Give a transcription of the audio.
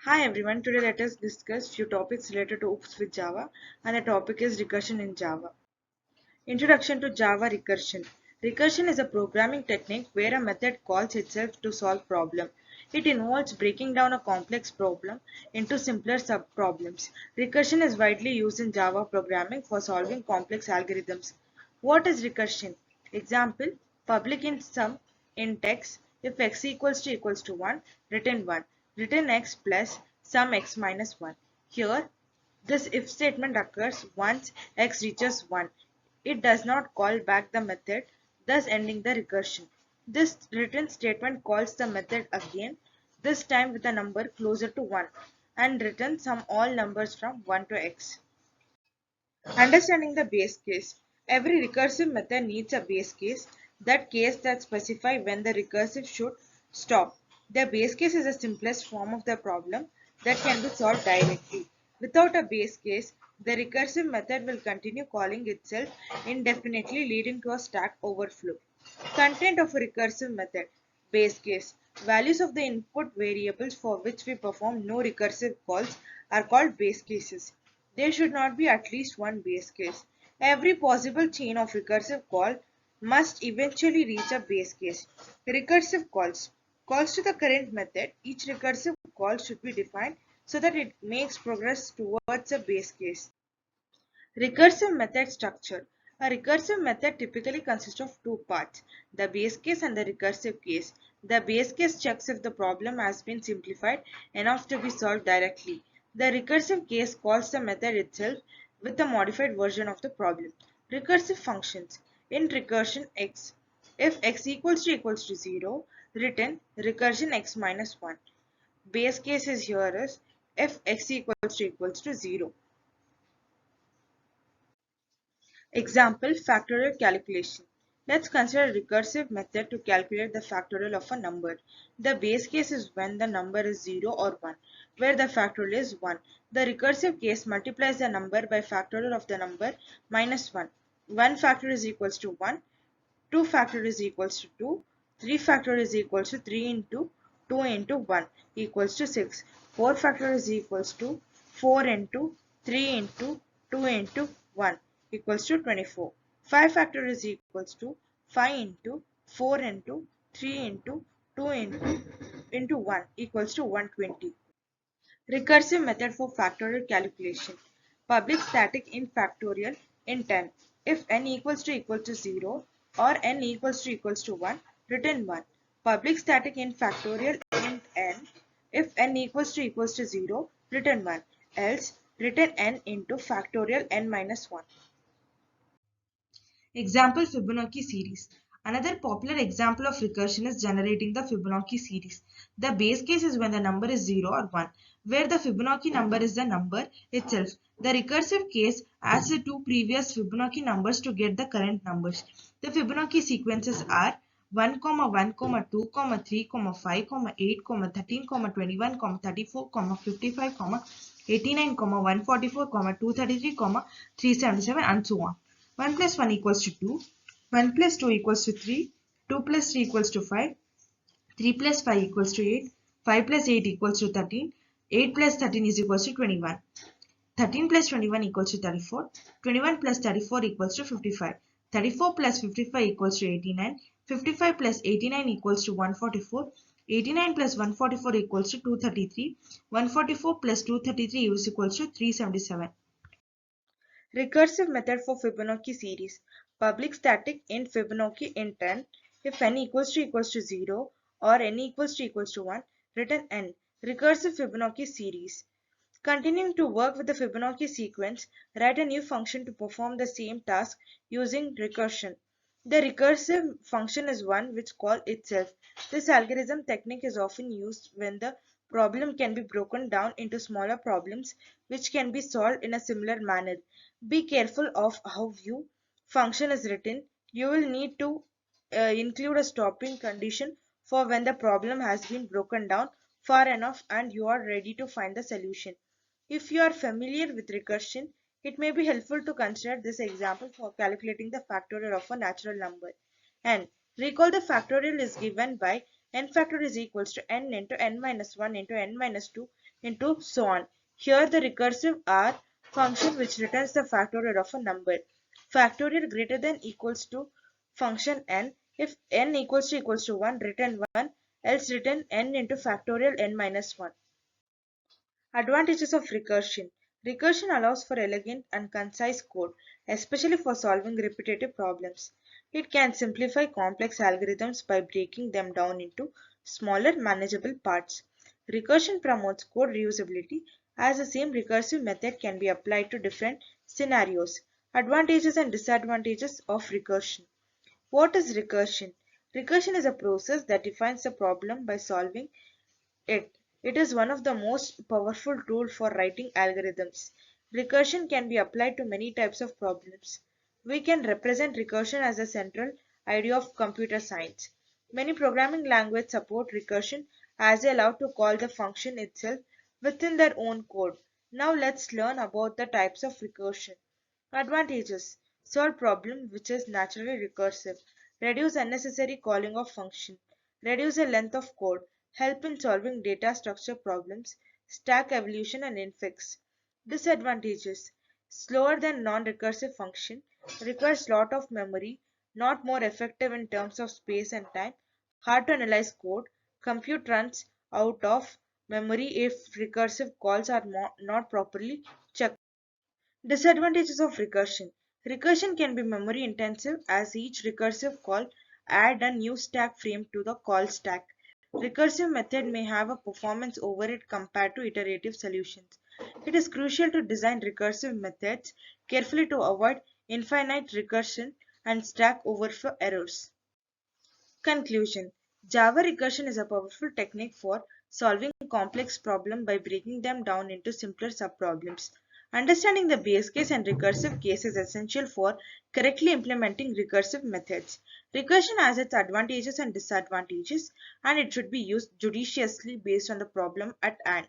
Hi everyone, today let us discuss few topics related to OOPS with Java, and the topic is recursion in Java. Introduction to Java recursion. Recursion is a programming technique where a method calls itself to solve problem. It involves breaking down a complex problem into simpler subproblems. Recursion is widely used in Java programming for solving complex algorithms. What is recursion? Example, public int sum int x, if x equals to 1, return 1. Return x plus sum x minus 1. Here, this if statement occurs once x reaches 1. It does not call back the method, thus ending the recursion. This return statement calls the method again, this time with a number closer to 1, and returns some all numbers from 1 to x. Understanding the base case. Every recursive method needs a base case, that case that specifies when the recursive should stop. The base case is the simplest form of the problem that can be solved directly. Without a base case, the recursive method will continue calling itself indefinitely, leading to a stack overflow. Content of a recursive method. Base case. Values of the input variables for which we perform no recursive calls are called base cases. There should not be at least one base case. Every possible chain of recursive call must eventually reach a base case. Recursive calls. Calls to the current method. Each recursive call should be defined so that it makes progress towards a base case. Recursive method structure. A recursive method typically consists of two parts, the base case and the recursive case. The base case checks if the problem has been simplified enough to be solved directly. The recursive case calls the method itself with a modified version of the problem. Recursive functions. In recursion x, if x equals to 0, return recursion x minus 1. Base case is here is if x equals to 0. Example, factorial calculation. Let's consider a recursive method to calculate the factorial of a number. The base case is when the number is 0 or 1, where the factorial is 1. The recursive case multiplies the number by factorial of the number minus 1. 1 factorial is equals to 1, 2 factorial is equals to 2, 3 factorial is equals to 3 into 2 into 1 equals to 6, 4 factorial is equals to 4 into 3 into 2 into 1 equals to 24. 5 factorial is equals to 5 into 4 into 3 into 2 into 1 equals to 120. Recursive method for factorial calculation. Public static int factorial int n. If n equals to 0 or n equals to 1, return 1. Public static int factorial int n. If n equals to 0, return 1. Else, return n into factorial n minus 1. Example, Fibonacci series. Another popular example of recursion is generating the Fibonacci series. The base case is when the number is 0 or 1, where the Fibonacci number is the number itself. The recursive case adds the two previous Fibonacci numbers to get the current numbers. The Fibonacci sequences are 1, 1, 2, 3, 5, 8, 13, 21, 34, 55, 89, 144, 233, 377 and so on. 1 plus 1 equals to 2, 1 plus 2 equals to 3, 2 plus 3 equals to 5, 3 plus 5 equals to 8, 5 plus 8 equals to 13, 8 plus 13 is equals to 21, 13 plus 21 equals to 34, 21 plus 34 equals to 55, 34 plus 55 equals to 89, 55 plus 89 equals to 144, 89 plus 144 equals to 233, 144 plus 233 is equals to 377. Recursive method for Fibonacci series. Public static int Fibonacci int n. If n equals to 0 or n equals to 1, return n. Recursive Fibonacci series. Continuing to work with the Fibonacci sequence, write a new function to perform the same task using recursion. The recursive function is one which calls itself. This algorithm technique is often used when the problem can be broken down into smaller problems which can be solved in a similar manner. Be careful of how your function is written. You will need to include a stopping condition for when the problem has been broken down far enough and you are ready to find the solution. If you are familiar with recursion, it may be helpful to consider this example for calculating the factorial of a natural number. And recall the factorial is given by n factor is equals to n into n minus 1 into n minus 2 into so on. Here the recursive R function which returns the factorial of a number. Factorial greater than equals to function n. If n equals to 1, return 1, else return n into factorial n minus 1. Advantages of recursion. Recursion allows for elegant and concise code, especially for solving repetitive problems. It can simplify complex algorithms by breaking them down into smaller, manageable parts. Recursion promotes code reusability as the same recursive method can be applied to different scenarios. Advantages and disadvantages of recursion. What is recursion? Recursion is a process that defines a problem by solving it. It is one of the most powerful tools for writing algorithms. Recursion can be applied to many types of problems. We can represent recursion as a central idea of computer science. Many programming languages support recursion as they allow to call the function itself within their own code. Now let's learn about the types of recursion. Advantages: solve problem which is naturally recursive, reduce unnecessary calling of function, reduce the length of code, help in solving data structure problems, stack evolution and infix. Disadvantages: slower than non-recursive function, requires lot of memory, not more effective in terms of space and time, hard to analyze code, compute runs out of memory if recursive calls are not properly checked. Disadvantages of recursion. Recursion can be memory intensive as each recursive call add a new stack frame to the call stack. Recursive method may have a performance overhead compared to iterative solutions. It is crucial to design recursive methods carefully to avoid infinite recursion and stack overflow errors. Conclusion: Java recursion is a powerful technique for solving complex problems by breaking them down into simpler subproblems. Understanding the base case and recursive case is essential for correctly implementing recursive methods. Recursion has its advantages and disadvantages, and it should be used judiciously based on the problem at hand.